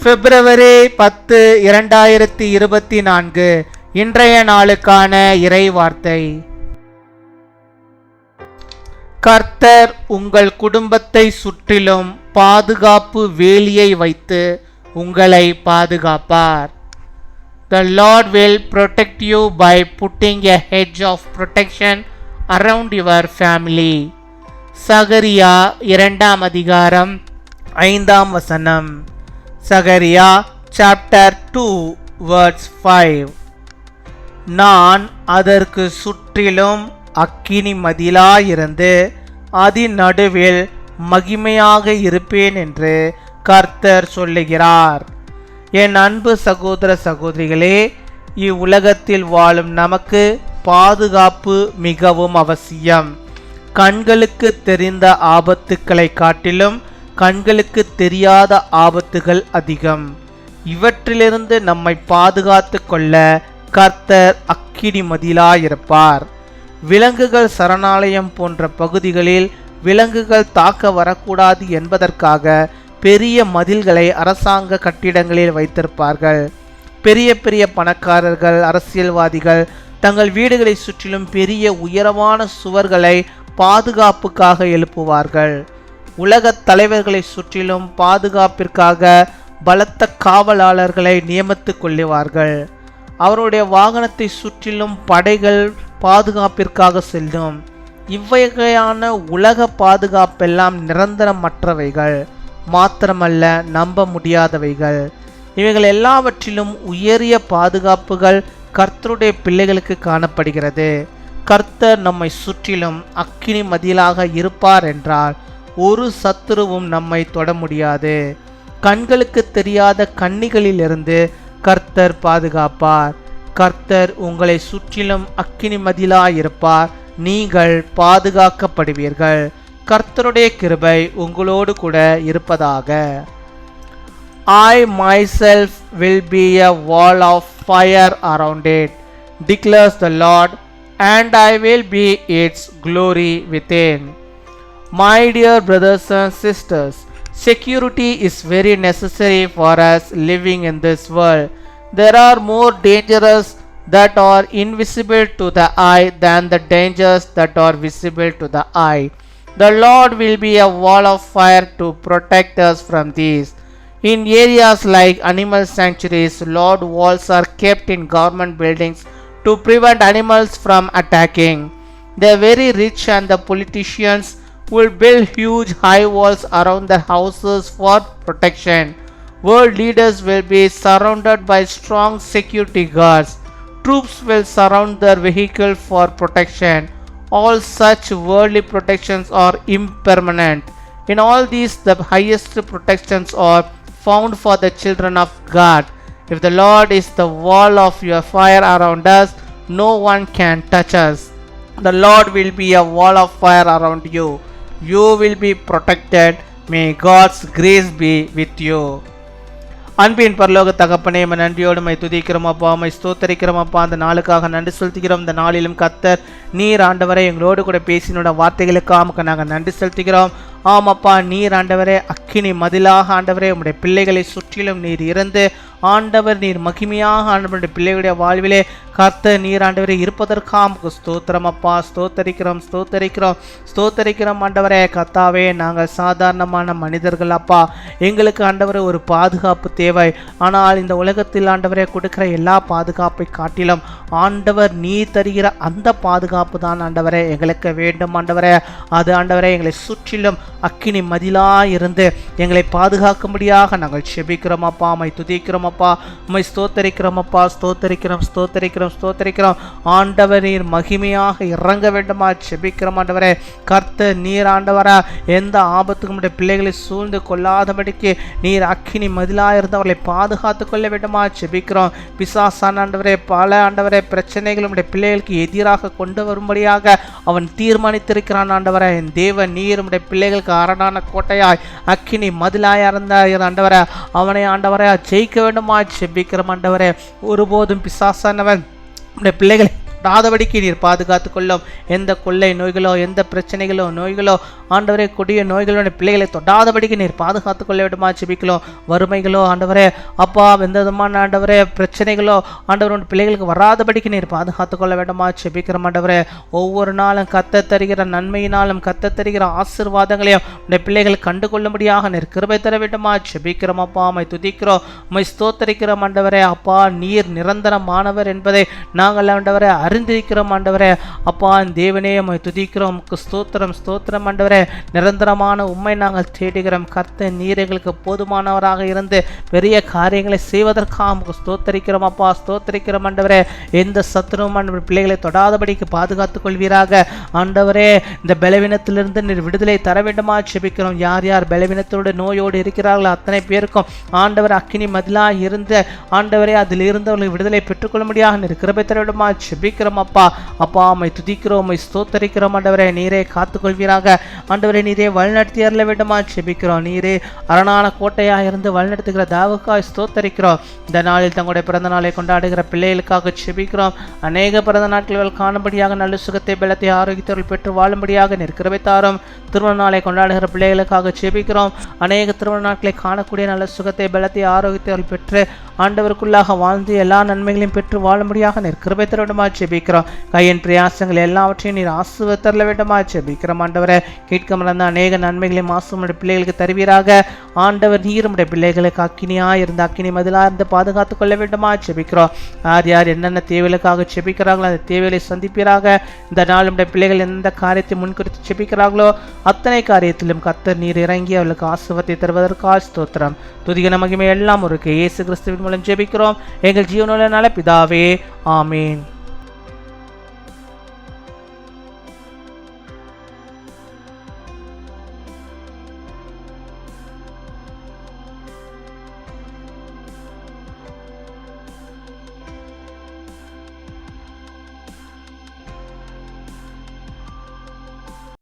பிப்ரவரி 10, 2024 இன்றைய நாளுக்கான இறை வார்த்தை. கர்த்தர் உங்கள் குடும்பத்தை சுற்றிலும் பாதுகாப்பு வேலியை வைத்து உங்களை பாதுகாப்பார். The Lord will protect you by putting a hedge of protection around your family. சகரியா 2 அதிகாரம் 5 வசனம். சகரியா chapter 2 verse 5. நான் அதற்கு சுற்றிலும் அக்கினி மதிலாயிருந்து அதன் நடுவில் மகிமையாக இருப்பேன் என்று கர்த்தர் சொல்லுகிறார். என் அன்பு சகோதர சகோதரிகளே, இவ்வுலகத்தில் வாழும் நமக்கு பாதுகாப்பு மிகவும் அவசியம். கண்களுக்கு தெரிந்த ஆபத்துக்களை காட்டிலும் கண்களுக்கு தெரியாத ஆபத்துகள் அதிகம். இவற்றிலிருந்து நம்மை பாதுகாத்து கொள்ள கர்த்தர் அக்கினி மதிலாயிருப்பார். விலங்குகள் சரணாலயம் போன்ற பகுதிகளில் விலங்குகள் தாக்க வரக்கூடாது என்பதற்காக பெரிய மதில்களை அரசாங்க கட்டிடங்களில் வைத்திருப்பார்கள். பெரிய பெரிய பணக்காரர்கள், அரசியல்வாதிகள் தங்கள் வீடுகளை சுற்றிலும் பெரிய உயரமான சுவர்களை பாதுகாப்புக்காக எழுப்புவார்கள். உலகத் தலைவர்களை சுற்றிலும் பாதுகாப்பிற்காக பலத்த காவலாளர்களை நியமித்துக் கொள்ளுவார்கள். அவருடைய வாகனத்தை சுற்றிலும் படைகள் பாதுகாப்பிற்காக செல்லும். இவ்வகையான உலக பாதுகாப்பெல்லாம் நிரந்தரமற்றவைகள், மாத்திரமல்ல நம்ப முடியாதவைகள். இவைகள் எல்லாவற்றிலும் உயரிய பாதுகாப்புகள் கர்த்தருடைய பிள்ளைகளுக்கு காணப்படுகிறது. கர்த்தர் நம்மை சுற்றிலும் அக்கினி மதிலாக இருப்பார் என்றால் ஒரு சத்துருவும் நம்மை தொட முடியாது. கண்களுக்கு தெரியாத கண்ணிகளிலிருந்து கர்த்தர் பாதுகாப்பார். கர்த்தர் உங்களை சுற்றிலும் அக்கினி மதிலாயிருப்பார். நீங்கள் பாதுகாக்கப்படுவீர்கள். கர்த்தருடைய கிருபை உங்களோடு கூட இருப்பதாக. I myself will be a wall of fire around it, declares the Lord, and I will be its glory within. My dear brothers and sisters, security is very necessary for us living in this world. There are more dangers that are invisible to the eye than the dangers that are visible to the eye. The Lord will be a wall of fire to protect us from these. In areas like animal sanctuaries, Lord walls are kept in government buildings to prevent animals from attacking. The very rich and the politicians will build huge high walls around their houses for protection. World leaders will be surrounded by strong security guards. Troops will surround their vehicle for protection. All such worldly protections are impermanent. In all these, the highest protections are found for the children of God. If the Lord is the wall of your fire around us, no one can touch us. The Lord will be a wall of fire around you. You will be protected. May God's grace be with you. அன்பின் பரலோக தகப்பனே, நன்றியோடு my துதிக்கிறோம் அப்பா, my ஸ்தோத்தரிக்கிறோம் அப்பா. அந்த நாளுக்காக நன்றி செலுத்துகிறோம். இந்த நாளிலும் கர்த்தர் நீர் ஆண்டவரை எங்களோடு கூட பேசினோட வார்த்தைகளுக்காக நாங்கள் நன்றி செலுத்துகிறோம். ஆமாப்பா, நீர் ஆண்டவரே அக்கினி மதிலாக ஆண்டவரே உம்முடைய பிள்ளைகளை சுற்றிலும் நீர் இருந்து ஆண்டவர் நீர் மகிமையாக ஆண்டவருடைய பிள்ளைகளுடைய வாழ்விலே கர்த்தர் நீர் ஆண்டவரே இருப்பதற்காக ஸ்தோத்திரம் அப்பா. ஸ்தோத்தரிக்கிறோம் ஆண்டவரே. கர்த்தாவே, நாங்கள் சாதாரணமான மனிதர்கள் அப்பா. எங்களுக்கு ஆண்டவரே ஒரு பாதுகாப்பு தேவை. ஆனால் இந்த உலகத்தில் ஆண்டவரே கொடுக்கிற எல்லா பாதுகாப்பை காட்டிலும் ஆண்டவர் நீர் தருகிற அந்த பாதுகாப்பு தான் ஆண்டவரே எங்களுக்கு வேண்டும் ஆண்டவரே. அது ஆண்டவரே எங்களை சுற்றிலும் அக்கினி மதிலாக இருந்து எங்களை பாதுகாக்கும்படியாக நாங்கள் செபிக்கிறோம் அப்பா. மை துதிக்கிறோம் அப்பா, மை ஸ்தோத்தரிக்கிறோம் அப்பா. ஸ்தோத்தரிக்கிறோம் ஆண்டவர் நீர் மகிமையாக இறங்க வேண்டுமா செபிக்கிறோம் ஆண்டவரே. கர்த்தர் நீர் ஆண்டவரா எந்த ஆபத்துக்கும் பிள்ளைகளை சூழ்ந்து கொள்ளாதபடிக்கு நீர் அக்கினி மதிலாக இருந்து அவர்களை பாதுகாத்து கொள்ள வேண்டுமா செபிக்கிறோம். பிசாசான ஆண்டவரே பல ஆண்டவரே பிரச்சனைகள் உடைய பிள்ளைகளுக்கு எதிராக கொண்டு வரும்படியாக அவன் தீர்மானித்திருக்கிறான் ஆண்டவரே. என் தேவன் நீர் உடைய பிள்ளைகளுக்கு அரணான கோட்டையாய் அக்கினி மதிலாய் ஆண்டவரே அவனை ஆண்டவரே ஜெயிக்க வேண்டுமா செபிக்கிறோம் ஆண்டவரே. ஒருபோதும் பிசாசானவன் உடைய பிள்ளைகளை தொடாதபடிக்கு நீர் பாதுகாத்து கொள்ளும். எந்த கொள்ளை நோய்களோ, எந்த பிரச்சனைகளோ, நோய்களோ, ஆண்டவரே கொடிய நோய்களோட பிள்ளைகளை தொடாதபடிக்கு நீர் பாதுகாத்து கொள்ள வேண்டுமா ஜெபிக்கிறோம். வறுமைகளோ ஆண்டவரே அப்பா, எந்த விதமான ஆண்டவரே பிரச்சனைகளோ ஆண்டவரோட பிள்ளைகளுக்கு வராதபடிக்கு நீர் பாதுகாத்து கொள்ள வேண்டுமா ஜெபிக்கிறோம். ஆண்டவரே ஒவ்வொரு நாளும் கத்த தருகிற நன்மையினாலும் கத்த தருகிற ஆசீர்வாதங்களையும் உடைய பிள்ளைகள் கண்டுகொள்ளும்படியாக நீர் கிருபை தர வேண்டுமா ஜெபிக்கிறோம். அப்பா உம்மை துதிக்கிறோம், உம்மை ஸ்தோத்தரிக்கிறோம். ஆண்டவரே அப்பா, நீர் நிரந்தரமானவர் என்பதை நாங்கள் ஆண்டவரே அறிந்திருக்கிறோம். ஆண்டவரே அப்பா தேவனே உம்மை துதிக்கிறோம், உமக்கு ஸ்தோத்திரம் ஸ்தோத்திரம். ஆண்டவரே நிரந்தரமான உம்மை நாங்கள் தேடுகிறோம். கர்த்தர் நீர் எங்களுக்கு போதுமானவராக இருந்து பெரிய காரியங்களை செய்வதற்காக உமக்கு ஸ்தோத்தரிக்கிறோம். அப்பா ஸ்தோத்தரிக்கிறோம். ஆண்டவரே எந்த சத்துருவும் ஆண்டவர் பிள்ளைகளை தொடாதபடிக்கு பாதுகாத்துக் கொள்வீராக. ஆண்டவரே இந்த பலவீனத்திலிருந்து நீர் விடுதலை தர வேண்டுமா ஜெபிக்கிறோம். யார் யார் பலவீனத்தோடு நோயோடு இருக்கிறார்களோ அத்தனை பேருக்கும் ஆண்டவர் அக்கினி மதிலாக இருந்து ஆண்டவரே அதில் இருந்தவர்கள் விடுதலை பெற்றுக்கொள்ள முடியாது நீர் கிருபை தர வேண்டுமா ஜெபிக்கிறோம். அப்பா அப்பா உம்மை துதிக்கிறோம், உம்மை ஸ்தோத்தரிக்கிறோம். ஆண்டவரே நீரே காத்துக்கொள்வீராக. ஆண்டவரே நீரே வழிநடத்தி அருள வேண்டுமா ஜெபிக்கிறோம். நீரே அரணான கோட்டையாக இருந்து வழிநடத்துகிற தாவுக்காய் ஸ்தோத்தரிக்கிறோம். இந்த நாளில் தங்களுடைய பிறந்த நாளை கொண்டாடுகிற பிள்ளைகளுக்காக ஜெபிக்கிறோம். அநேக பிறந்த நாட்கள் காணும்படியாக நல்ல சுகத்தை பலத்தை ஆரோக்கியத்தோடு பெற்று வாழும்படியாக நீர் கிருபை தாரும். திருமண நாளை கொண்டாடுகிற பிள்ளைகளுக்காக ஜெபிக்கிறோம். அநேக திருமண நாட்களை காணக்கூடிய நல்ல சுகத்தை பலத்தை ஆரோக்கியத்தோடு பெற்று ஆண்டவருக்குள்ளாக வாழ்ந்து எல்லா நன்மைகளையும் பெற்று வாழும்படியாக நீர் கிருபை தர வேண்டுமா ஜெபிக்கிறோம். கையின் பிரயாசங்கள் எல்லாவற்றையும் நீர் ஆசீர்வதித்தருள வேண்டுமா ஜெபிக்கிறோம். ஆண்டவரை கேட்க மறந்த அநேக நன்மைகளையும் ஆசீர்வாதம் பிள்ளைகளுக்கு தருவீராக. ஆண்டவர் நீர் உம்முடைய பிள்ளைகளுக்கு அக்கினியாக இருந்து அக்கினி மதிலாக இருந்து பாதுகாத்துக் கொள்ள வேண்டுமா ஜெபிக்கிறோம். யார் யார் என்னென்ன தேவைகளுக்காக ஜெபிக்கிறார்களோ அந்த தேவைகளை சந்திப்பீராக. இந்த நாள் உம்முடைய பிள்ளைகள் எந்த காரியத்தை முன்குறித்து ஜெபிக்கிறார்களோ அத்தனை காரியத்திலும் கர்த்தர் நீர் இறங்கி அவர்களுக்கு ஆசீர்வாதத்தை தருவதற்காக ஸ்தோத்திரம். துதிகன மகிமை எல்லாம் ஒரு இயேசு கிறிஸ்துவின் மூலம் ஜெபிக்கிறோம் எங்கள் ஜீவனுள்ள நல்ல பிதாவே, ஆமீன்.